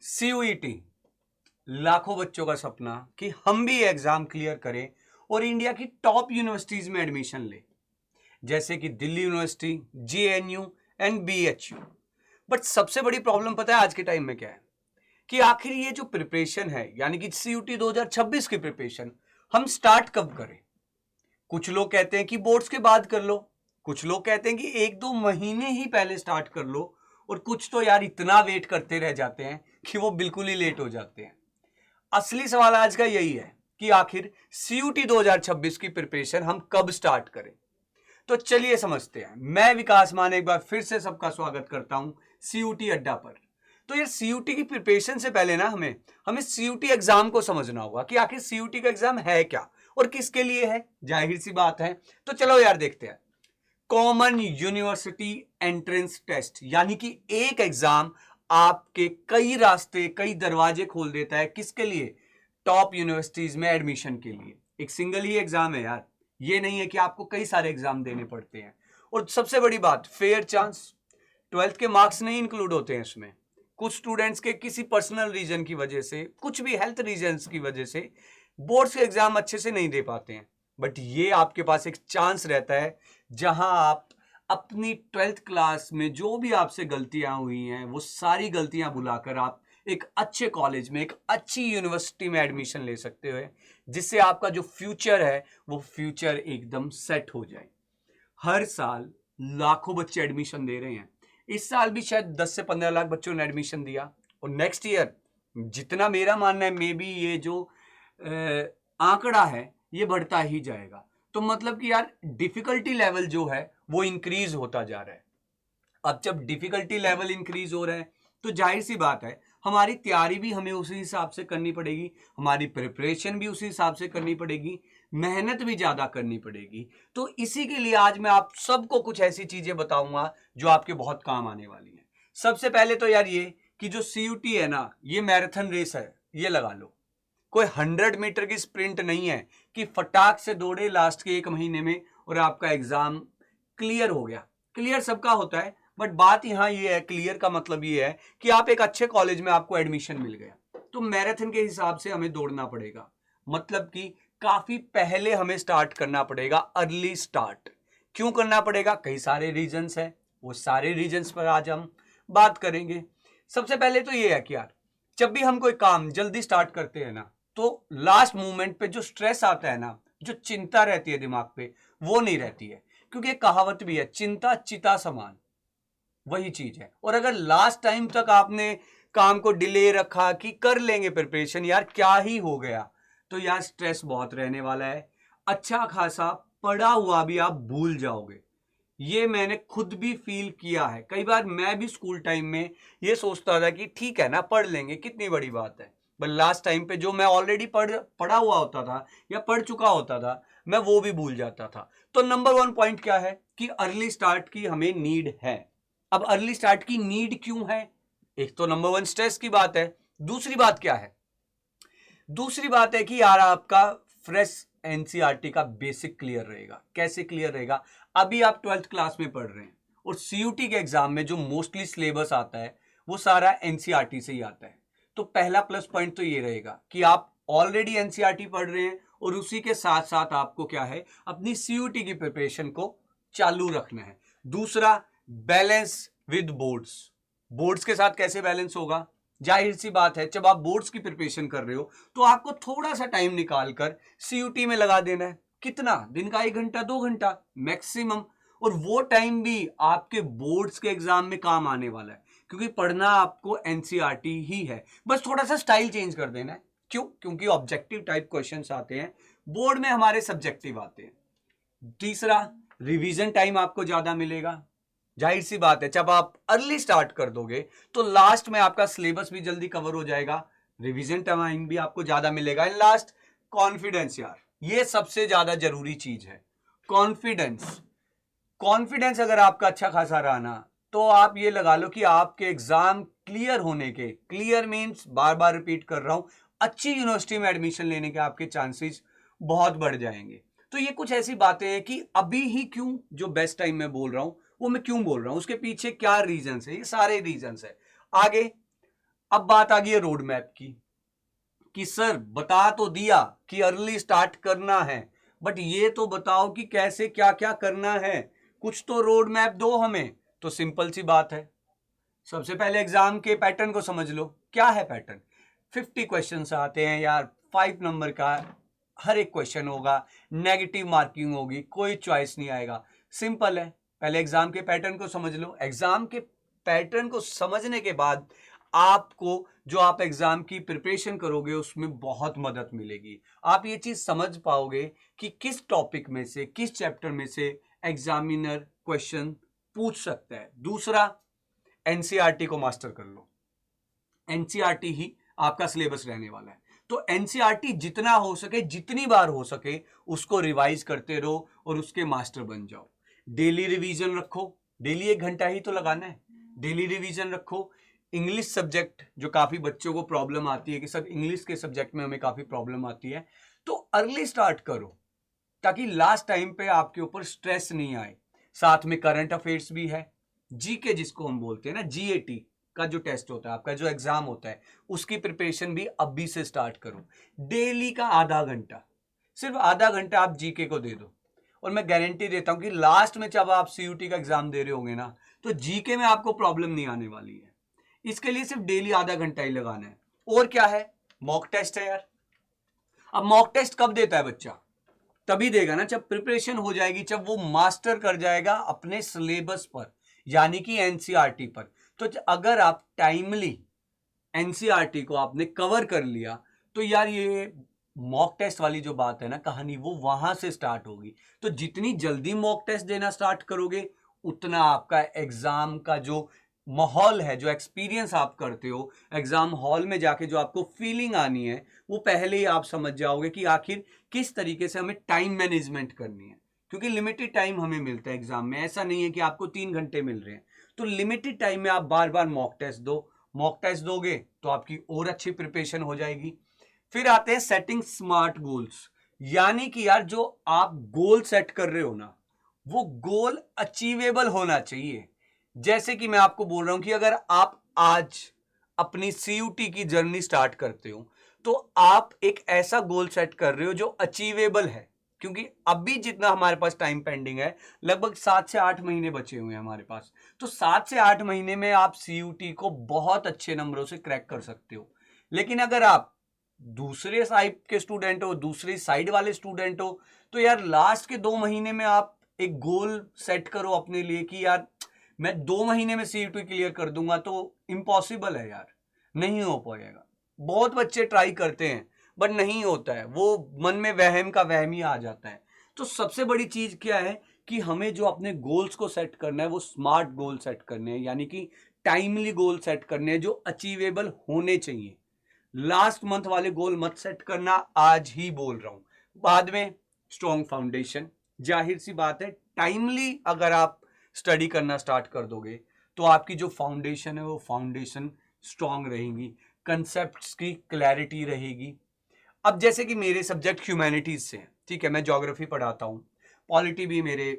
CUET लाखों बच्चों का सपना कि हम भी एग्जाम क्लियर करें और इंडिया की टॉप यूनिवर्सिटीज में एडमिशन ले, जैसे कि Delhi university, JNU and BHU. But सबसे बड़ी प्रॉब्लम पता है आज के टाइम में क्या है कि आखिर ये जो प्रिपरेशन है, यानी कि सीयूटी 2026 की प्रिपरेशन हम स्टार्ट कब करें। कुछ लोग कहते हैं कि बोर्ड्स के बाद कर लो, कुछ लोग कहते हैं कि 1-2 महीने ही पहले स्टार्ट कर लो, और कुछ तो यार इतना वेट करते रह जाते हैं कि वो बिल्कुल ही लेट हो जाते हैं। असली सवाल आज का यही है कि आखिर सीयूटी 2026 की प्रिपरेशन हम कब स्टार्ट करें। तो चलिए समझते हैं। मैं विकास मान एक बार फिर से सबका स्वागत करता हूं सीयूटी अड्डा पर। तो ये सीयूटी की प्रिपरेशन से पहले ना हमें सीयूटी एग्जाम को समझना होगा कि आखिर सीयूटी का एग्जाम है क्या और किसके लिए है। जाहिर सी बात है, तो चलो यार देखते हैं। कॉमन यूनिवर्सिटी एंट्रेंस टेस्ट, यानी कि एक एग्जाम आपके कई रास्ते, कई दरवाजे खोल देता है। किसके लिए? टॉप यूनिवर्सिटीज में एडमिशन के लिए। एक सिंगल ही एग्जाम है यार, ये नहीं है कि आपको कई सारे एग्जाम देने पड़ते हैं। और सबसे बड़ी बात, फेयर चांस। 12th के मार्क्स नहीं इंक्लूड होते हैं इसमें। कुछ स्टूडेंट्स के किसी पर्सनल रीजन की वजह से, कुछ भी हेल्थ रीजंस की वजह से बोर्ड्स के एग्जाम अच्छे से नहीं दे पाते हैं। बट ये आपके पास एक चांस रहता है जहां आप अपनी 12th क्लास में जो भी आपसे गलतियां हुई हैं वो सारी गलतियां भुलाकर आप एक अच्छे कॉलेज में, एक अच्छी यूनिवर्सिटी में एडमिशन ले सकते हो, जिससे आपका जो फ्यूचर है वो फ्यूचर एकदम सेट हो जाए। हर साल लाखों बच्चे एडमिशन दे रहे हैं। इस साल भी शायद 10 से 15 लाख बच्चों ने एडमिशन दिया, और नेक्स्ट ईयर जितना मेरा मानना है मे बी ये जो आंकड़ा है ये बढ़ता ही जाएगा। तो मतलब कि यार डिफिकल्टी लेवल जो है वो इंक्रीज होता जा रहा है। अब जब डिफिकल्टी लेवल इंक्रीज हो रहा है तो जाहिर सी बात है हमारी तैयारी भी हमें उसी हिसाब से करनी पड़ेगी, हमारी प्रिपरेशन भी उसी हिसाब से करनी पड़ेगी, मेहनत भी ज्यादा करनी पड़ेगी। तो इसी के लिए आज मैं आप सबको कुछ ऐसी चीजें बताऊंगा जो आपके बहुत काम आने वाली हैं। सबसे पहले तो यार ये कि जो सीयूटी है ना, ये मैराथन रेस है, ये लगा लो। कोई 100 मीटर की स्प्रिंट नहीं है कि फटाक से दौड़े लास्ट के 1 महीने में और आपका एग्जाम क्लियर हो गया। क्लियर सबका होता है, बट बात यहां ये है, क्लियर का मतलब ये है कि आप एक अच्छे कॉलेज में आपको एडमिशन मिल गया। तो मैराथन के हिसाब से हमें दौड़ना पड़ेगा, मतलब कि काफी पहले हमें स्टार्ट करना पड़ेगा, अर्ली स्टार्ट। क्यों करना पड़ेगा? कई सारे रीजंस हैं, वो सारे रीजंस पर आज हम बात करेंगे। सबसे पहले तो ये है कि यार जब भी हम कोई काम जल्दी स्टार्ट करते हैं ना, तो लास्ट मोमेंट पे जो स्ट्रेस आता है ना, जो चिंता रहती है दिमाग पे, वो नहीं रहती है। क्योंकि एक कहावत भी है, चिंता चिता समान, वही चीज है। और अगर लास्ट टाइम तक आपने काम को डिले रखा कि कर लेंगे प्रिपरेशन, यार क्या ही हो गया, तो यार स्ट्रेस बहुत रहने वाला है। अच्छा खासा पढ़ा हुआ भी आप भूल जाओगे। ये मैंने खुद भी फील किया है। कई बार मैं भी स्कूल टाइम में ये सोचता था कि ठीक है ना, पढ़ लेंगे, कितनी बड़ी बात है। पर लास्ट टाइम पे जो मैं ऑलरेडी पढ़ा हुआ होता था या पढ़ चुका होता था, मैं वो भी भूल जाता था। तो नंबर 1 पॉइंट क्या है कि अर्ली स्टार्ट की हमें नीड है। अब अर्ली स्टार्ट की नीड क्यों है? एक तो नंबर 1 स्ट्रेस की बात है। दूसरी बात क्या है? दूसरी बात है कि यार आपका फ्रेश एनसीईआरटी का बेसिक क्लियर रहेगा। कैसे क्लियर रहेगा? अभी आप 12th क्लास में पढ़ रहे हैं और सीयूटी के एग्जाम में जो मोस्टली सिलेबस आता है वो सारा एनसीईआरटी से ही आता है। तो पहला प्लस पॉइंट तो ये रहेगा कि आप ऑलरेडी एनसीईआरटी पढ़ रहे हैं और उसी के साथ साथ आपको क्या है, अपनी सीयूटी की प्रिपरेशन को चालू रखना है। दूसरा, बैलेंस विद बोर्ड्स। बोर्ड्स के साथ कैसे बैलेंस होगा? जाहिर सी बात है, जब आप बोर्ड्स की प्रिपरेशन कर रहे हो तो आपको थोड़ा सा टाइम निकालकर सीयूटी में लगा देना है। कितना? दिन का 1 घंटा 2 घंटा मैक्सिमम। और वो टाइम भी आपके बोर्ड्स के एग्जाम में काम आने वाला है, क्योंकि पढ़ना आपको एनसीईआरटी ही है। बस थोड़ा सा स्टाइल चेंज कर देना है। क्यों? क्योंकि ऑब्जेक्टिव टाइप क्वेश्चंस आते हैं, बोर्ड में हमारे सब्जेक्टिव आते हैं। तीसरा, रिवीजन टाइम आपको ज्यादा मिलेगा। जाहिर सी बात है, जब आप अर्ली स्टार्ट कर दोगे तो लास्ट में आपका सिलेबस भी जल्दी कवर हो जाएगा, रिवीजन टाइम भी आपको ज्यादा मिलेगा। And last, confidence. यार ये सबसे ज्यादा जरूरी चीज है, कॉन्फिडेंस। कॉन्फिडेंस अगर आपका अच्छा खासा रहा ना, तो आप ये लगा लो कि आपके एग्जाम क्लियर होने के, क्लियर मींस बार बार रिपीट कर रहा हूं, अच्छी यूनिवर्सिटी में एडमिशन लेने के आपके चांसेस बहुत बढ़ जाएंगे। तो ये कुछ ऐसी बातें हैं कि अभी ही क्यों जो बेस्ट टाइम में बोल रहा हूं वो मैं क्यों बोल रहा हूं, उसके पीछे क्या रीजंस है, ये सारे रीजंस है। आगे अब बात आ गई है रोड मैप की, कि सर बता तो दिया कि अर्ली स्टार्ट करना है, बट ये तो बताओ कि कैसे क्या क्या करना है, कुछ तो रोड मैप दो हमें। तो सिंपल सी बात है, सबसे पहले एग्जाम के पैटर्न को समझ लो। क्या है पैटर्न? 50 क्वेश्चंस आते हैं यार, 5 नंबर का हर एक क्वेश्चन होगा, नेगेटिव मार्किंग होगी, कोई चॉइस नहीं आएगा। सिंपल है, पहले एग्जाम के पैटर्न को समझ लो। एग्जाम के पैटर्न को समझने के बाद आपको जो आप एग्जाम की प्रिपरेशन करोगे उसमें बहुत मदद मिलेगी। आप ये चीज समझ पाओगे कि किस टॉपिक में से, किस चैप्टर में से एग्जामिनर क्वेश्चन पूछ सकता है। दूसरा, एनसीईआरटी को मास्टर कर लो। एनसीईआरटी ही आपका सिलेबस रहने वाला है, तो एनसीईआरटी जितना हो सके, जितनी बार हो सके उसको रिवाइज करते रहो और उसके मास्टर बन जाओ। डेली रिवीजन रखो, डेली 1 घंटा ही तो लगाना है, डेली रिवीजन रखो। इंग्लिश सब्जेक्ट जो काफी बच्चों को प्रॉब्लम आती है कि सर इंग्लिश के सब्जेक्ट में हमें काफी प्रॉब्लम आती है, तो अर्ली स्टार्ट करो ताकि लास्ट टाइम पे आपके ऊपर स्ट्रेस नहीं आए। साथ में करंट अफेयर्स भी है, जीके जिसको हम बोलते हैं ना, जीएटी का जो टेस्ट होता है, आपका जो एग्जाम होता है, उसकी प्रिपरेशन भी अभी से स्टार्ट करो। डेली का आधा घंटा, सिर्फ आधा घंटा आप जीके को दे दो, और मैं गारंटी देता हूं कि लास्ट में जब आप सीयूटी का एग्जाम दे रहे होंगे ना, तो जीके में आपको प्रॉब्लम नहीं आने वाली है। इसके लिए सिर्फ डेली आधा घंटा ही लगाना है। और क्या है? मॉक टेस्ट है यार। अब मॉक टेस्ट कब देता है बच्चा? तभी देगा ना जब प्रिपरेशन हो जाएगी, जब वो मास्टर कर जाएगा अपने सिलेबस पर, यानी कि एनसीईआरटी पर। तो अगर आप टाइमली एनसीईआरटी को आपने कवर कर लिया, तो यार ये मॉक टेस्ट वाली जो बात है ना कहानी, वो वहां से स्टार्ट होगी। तो जितनी जल्दी मॉक टेस्ट देना स्टार्ट करोगे, उतना आपका एग्जाम का जो माहौल है, जो एक्सपीरियंस आप करते हो एग्जाम हॉल में जाके, जो आपको फीलिंग आनी है, वो पहले ही आप समझ जाओगे कि आखिर किस तरीके से हमें टाइम मैनेजमेंट करनी है। क्योंकि लिमिटेड टाइम हमें मिलता है एग्जाम में, ऐसा नहीं है कि आपको 3 घंटे मिल रहे हैं। तो लिमिटेड टाइम में आप बार बार मॉक टेस्ट दो। मॉक टेस्ट दोगे तो आपकी और अच्छी प्रिपरेशन हो जाएगी। फिर आते हैं सेटिंग स्मार्ट गोल्स, यानी कि यार जो आप गोल सेट कर रहे हो ना, वो गोल अचीवेबल होना चाहिए। जैसे कि मैं आपको बोल रहा हूं कि अगर आप आज अपनी सीयूटी की जर्नी स्टार्ट करते हो, तो आप एक ऐसा गोल सेट कर रहे हो जो अचीवेबल है। क्योंकि अभी जितना हमारे पास टाइम पेंडिंग है, लगभग 7 से 8 महीने बचे हुए हैं हमारे पास। तो 7 से 8 महीने में आप सीयूटी को बहुत अच्छे नंबरों से क्रैक कर सकते हो। लेकिन अगर आप दूसरे साइड के स्टूडेंट हो, दूसरी साइड वाले स्टूडेंट हो, तो यार लास्ट के 2 महीने में आप एक गोल सेट करो अपने लिए कि यार मैं 2 महीने में सीयूटी क्लियर कर दूंगा, तो इम्पॉसिबल है यार, नहीं हो पाएगा। बहुत बच्चे ट्राई करते हैं बट नहीं होता है, वो मन में वहम का वहम ही आ जाता है। तो सबसे बड़ी चीज क्या है कि हमें जो अपने गोल्स को सेट करना है, वो स्मार्ट गोल सेट करने हैं, यानी कि टाइमली गोल सेट करने हैं जो अचीवेबल होने चाहिए। लास्ट मंथ वाले गोल मत सेट करना, आज ही बोल रहा हूं। बाद में स्ट्रॉन्ग फाउंडेशन, जाहिर सी बात है टाइमली अगर आप स्टडी करना स्टार्ट कर दोगे तो आपकी जो फाउंडेशन है वो फाउंडेशन स्ट्रॉन्ग रहेगी, कंसेप्ट्स की क्लैरिटी रहेगी। अब जैसे कि मेरे सब्जेक्ट ह्यूमैनिटीज से हैं, ठीक है, मैं ज्योग्राफी पढ़ाता हूँ, पॉलिटी भी मेरे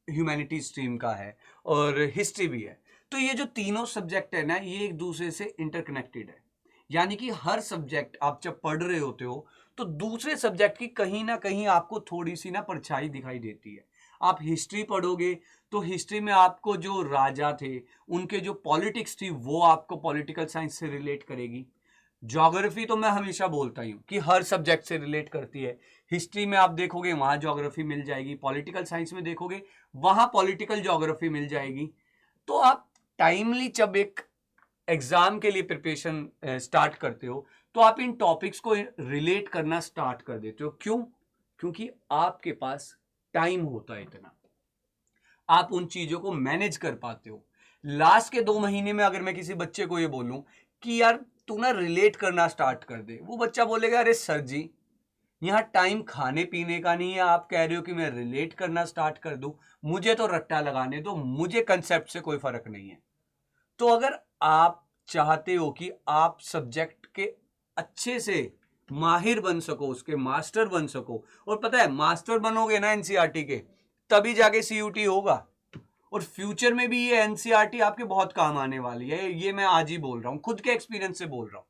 ह्यूमैनिटीज स्ट्रीम का है और हिस्ट्री भी है। तो ये जो तीनों सब्जेक्ट है ना, ये एक दूसरे से इंटरकनेक्टेड है। यानी कि हर सब्जेक्ट आप जब पढ़ रहे होते हो तो दूसरे सब्जेक्ट की कहीं ना कहीं आपको थोड़ी सी ना परछाई दिखाई देती है। आप हिस्ट्री पढ़ोगे तो हिस्ट्री में आपको जो राजा थे, उनके जो पॉलिटिक्स थी, वो आपको पॉलिटिकल साइंस से रिलेट करेगी। ज्योग्राफी तो मैं हमेशा बोलता ही हूँ कि हर सब्जेक्ट से रिलेट करती है। हिस्ट्री में आप देखोगे वहां ज्योग्राफी मिल जाएगी, पॉलिटिकल साइंस में देखोगे वहां पॉलिटिकल ज्योग्राफी मिल जाएगी। तो आप टाइमली जब एक एग्जाम के लिए प्रिपरेशन स्टार्ट करते हो, तो आप इन टॉपिक्स को रिलेट करना स्टार्ट कर देते हो। क्यों? क्योंकि आपके पास टाइम होता है इतना, आप उन चीजों को मैनेज कर पाते हो। लास्ट के 2 महीने में अगर मैं किसी बच्चे को ये बोलूं कि यार तू ना रिलेट करना स्टार्ट कर दे, वो बच्चा बोलेगा अरे सर जी, यहाँ टाइम खाने पीने का नहीं है, आप कह रहे हो कि मैं रिलेट करना स्टार्ट कर दूं, मुझे तो रट्टा लगाने दो, मुझे कंसेप्ट से कोई फर्क नहीं है। तो अगर आप चाहते हो कि आप सब्जेक्ट के अच्छे से माहिर बन सको, उसके मास्टर बन सको, और पता है मास्टर बनोगे ना एनसीईआरटी के, तभी जाके सीयूटी होगा। और फ्यूचर में भी ये एनसीईआरटी आपके बहुत काम आने वाली है, ये मैं आज ही बोल रहा हूं, खुद के एक्सपीरियंस से बोल रहा हूं।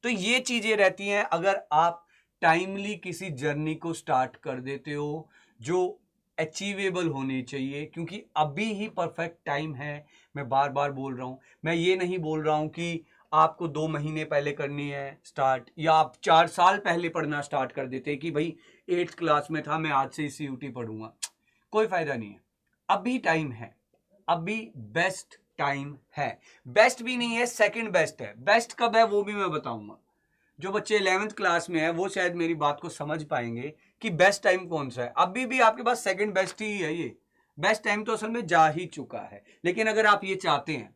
तो ये चीजें रहती हैं अगर आप टाइमली किसी जर्नी को स्टार्ट कर देते हो जो अचीवेबल होनी चाहिए, क्योंकि अभी ही परफेक्ट टाइम है। मैं बार बार बोल रहा हूं, मैं ये नहीं बोल रहा हूं कि आपको 2 महीने पहले करनी है स्टार्ट, या आप 4 साल पहले पढ़ना स्टार्ट कर देते कि भाई 8th क्लास में था मैं आज से CUT पढ़ूंगा। कोई फायदा नहीं है, अभी टाइम है, अभी बेस्ट टाइम है। बेस्ट भी नहीं है, सेकंड बेस्ट है। बेस्ट कब है वो भी मैं बताऊंगा। जो बच्चे 11th क्लास में है वो शायद मेरी बात को समझ पाएंगे कि बेस्ट टाइम कौन सा है। अभी भी आपके पास सेकंड बेस्ट ही है, ये बेस्ट टाइम तो असल में जा ही चुका है। लेकिन अगर आप ये चाहते हैं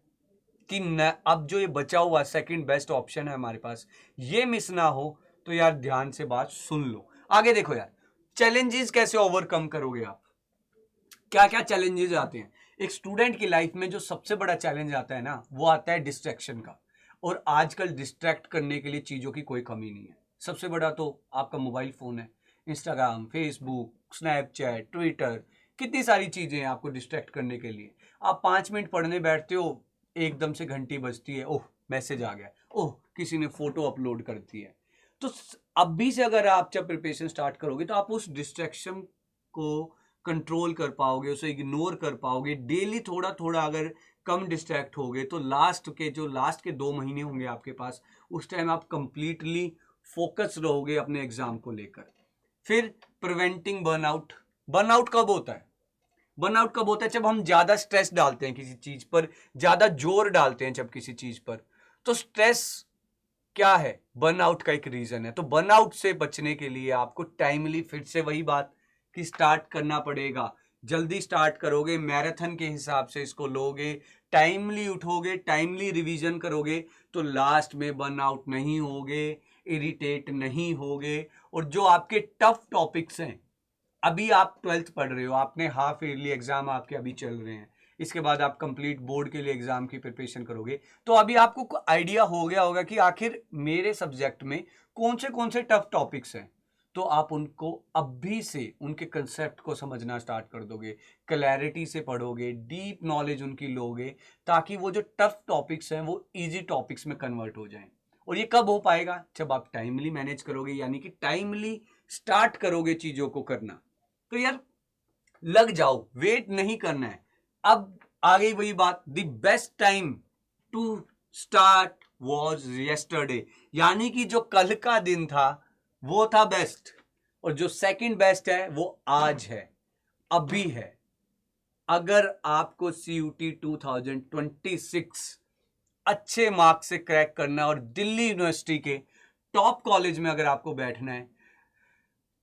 कि न, अब जो ये बचा हुआ सेकंड बेस्ट ऑप्शन है हमारे पास, ये मिस ना हो, तो यार ध्यान से बात सुन लो। आगे देखो यार, चैलेंजेस कैसे ओवरकम करोगे आप, क्या क्या चैलेंजेस आते हैं एक स्टूडेंट की लाइफ में। जो सबसे बड़ा चैलेंज आता है ना, वो आता है डिस्ट्रैक्शन का। और आजकल डिस्ट्रैक्ट करने के लिए चीज़ों की कोई कमी नहीं है। सबसे बड़ा तो आपका मोबाइल फ़ोन है, इंस्टाग्राम, फेसबुक, स्नैपचैट, ट्विटर, कितनी सारी चीज़ें हैं आपको डिस्ट्रैक्ट करने के लिए। आप 5 मिनट पढ़ने बैठते हो, एकदम से घंटी बजती है, ओह मैसेज आ गया, ओह किसी ने फोटो अपलोड कर दी है। तो अभी से अगर आप जब प्रिपरेशन स्टार्ट करोगे तो आप उस डिस्ट्रैक्शन को कंट्रोल कर पाओगे, उसे इग्नोर कर पाओगे। डेली थोड़ा थोड़ा अगर कम डिस्ट्रैक्ट होगे तो लास्ट के 2 महीने होंगे आपके पास, उस टाइम आप कंप्लीटली फोकस रहोगे अपने एग्जाम को लेकर। फिर प्रिवेंटिंग बर्नआउट। बर्नआउट कब होता है? बर्नआउट कब होता है? जब हम ज्यादा स्ट्रेस डालते हैं किसी चीज पर, ज्यादा जोर डालते हैं जब किसी चीज पर। तो स्ट्रेस क्या है? बर्नआउट का एक रीजन है। तो बर्नआउट से बचने के लिए आपको टाइमली, फिर से वही बात कि स्टार्ट करना पड़ेगा। जल्दी स्टार्ट करोगे, मैराथन के हिसाब से इसको लोगे, टाइमली उठोगे, टाइमली रिवीजन करोगे, तो लास्ट में बर्नआउट नहीं होगे, इरिटेट नहीं होगे। और जो आपके टफ टॉपिक्स हैं, अभी आप 12th पढ़ रहे हो, आपने हाफ ईयरली एग्जाम आपके अभी चल रहे हैं, इसके बाद आप कंप्लीट बोर्ड के लिए एग्जाम की प्रिपरेशन करोगे, तो अभी आपको आइडिया हो गया होगा कि आखिर मेरे सब्जेक्ट में कौन से टफ टॉपिक्स हैं। तो आप उनको अभी से उनके कंसेप्ट को समझना स्टार्ट कर दोगे, क्लैरिटी से पढ़ोगे, डीप नॉलेज उनकी लोगे, ताकि वो जो टफ टॉपिक्स हैं वो इजी टॉपिक्स में कन्वर्ट हो जाएं। और ये कब हो पाएगा? जब आप टाइमली मैनेज करोगे, यानी कि टाइमली स्टार्ट करोगे चीजों को करना। तो यार लग जाओ, वेट नहीं करना है। अब आ गई वही बात, the best time to start was yesterday, यानी कि जो कल का दिन था वो था बेस्ट, और जो सेकंड बेस्ट है वो आज है, अभी है। अगर आपको CUT 2026 अच्छे मार्क्स से क्रैक करना और दिल्ली यूनिवर्सिटी के टॉप कॉलेज में अगर आपको बैठना है,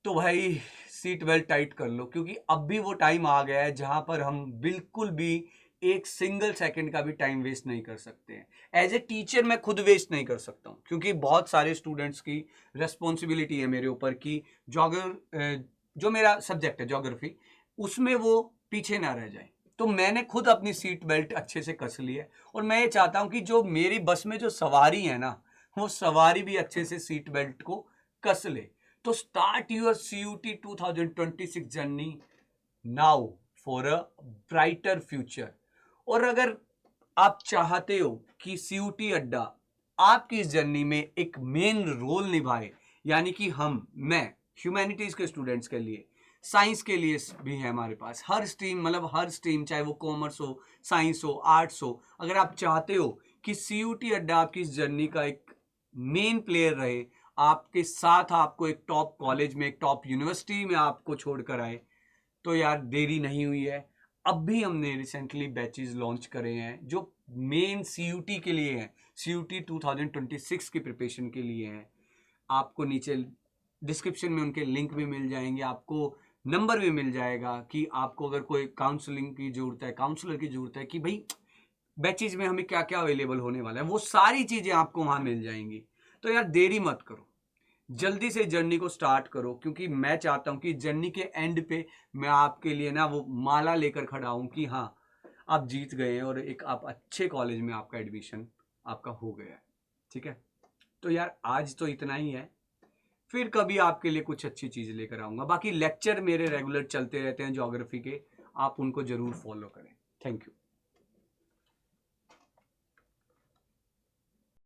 तो भाई सीट बेल्ट टाइट कर लो, क्योंकि अब भी वो टाइम आ गया है जहां पर हम बिल्कुल भी एक सिंगल सेकंड का भी टाइम वेस्ट नहीं कर सकते हैं। एज ए टीचर मैं खुद वेस्ट नहीं कर सकता हूँ, क्योंकि बहुत सारे स्टूडेंट्स की रिस्पॉन्सिबिलिटी है मेरे ऊपर कि जो मेरा सब्जेक्ट है ज्योग्राफी, उसमें वो पीछे ना रह जाए। तो मैंने खुद अपनी सीट बेल्ट अच्छे से कस ली है, और मैं ये चाहता हूँ कि जो मेरी बस में जो सवारी है ना, वो सवारी भी अच्छे से सीट बेल्ट को कस ले। तो start your CUT 2026 journey now for a brighter future. और अगर आप चाहते हो कि CUT अड्डा आपकी इस जर्नी में एक मेन रोल निभाए, यानी कि मैं ह्यूमैनिटीज के स्टूडेंट्स के लिए, साइंस के लिए भी है हमारे पास, हर स्ट्रीम, मतलब हर स्ट्रीम, चाहे वो कॉमर्स हो, साइंस हो, आर्ट्स हो, अगर आप चाहते हो कि CUT अड्डा आपकी इस जर्नी का एक मेन प्लेयर रहे, आपके साथ आपको एक टॉप कॉलेज में, एक टॉप यूनिवर्सिटी में आपको छोड़कर आए, तो यार देरी नहीं हुई है। अब भी हमने रिसेंटली बैचेस लॉन्च करे हैं जो मेन CUT के लिए हैं, CUT 2026 की प्रिपरेशन के लिए हैं। आपको नीचे डिस्क्रिप्शन में उनके लिंक भी मिल जाएंगे, आपको नंबर भी मिल जाएगा कि आपको अगर कोई काउंसलिंग की जरूरत है, काउंसलर की जरूरत है कि भाई बैचेज में हमें क्या क्या अवेलेबल होने वाला है, वो सारी चीजें आपको वहां मिल जाएंगी। तो यार देरी मत करो, जल्दी से जर्नी को स्टार्ट करो, क्योंकि मैं चाहता हूं कि जर्नी के एंड पे मैं आपके लिए ना वो माला लेकर खड़ा हूं कि हाँ आप जीत गए हैं और एक आप अच्छे कॉलेज में आपका एडमिशन आपका हो गया है। ठीक है, तो यार आज तो इतना ही है, फिर कभी आपके लिए कुछ अच्छी चीज लेकर आऊंगा। बाकी लेक्चर मेरे रेगुलर चलते रहते हैं ज्योग्राफी के, आप उनको जरूर फॉलो करें। Thank you.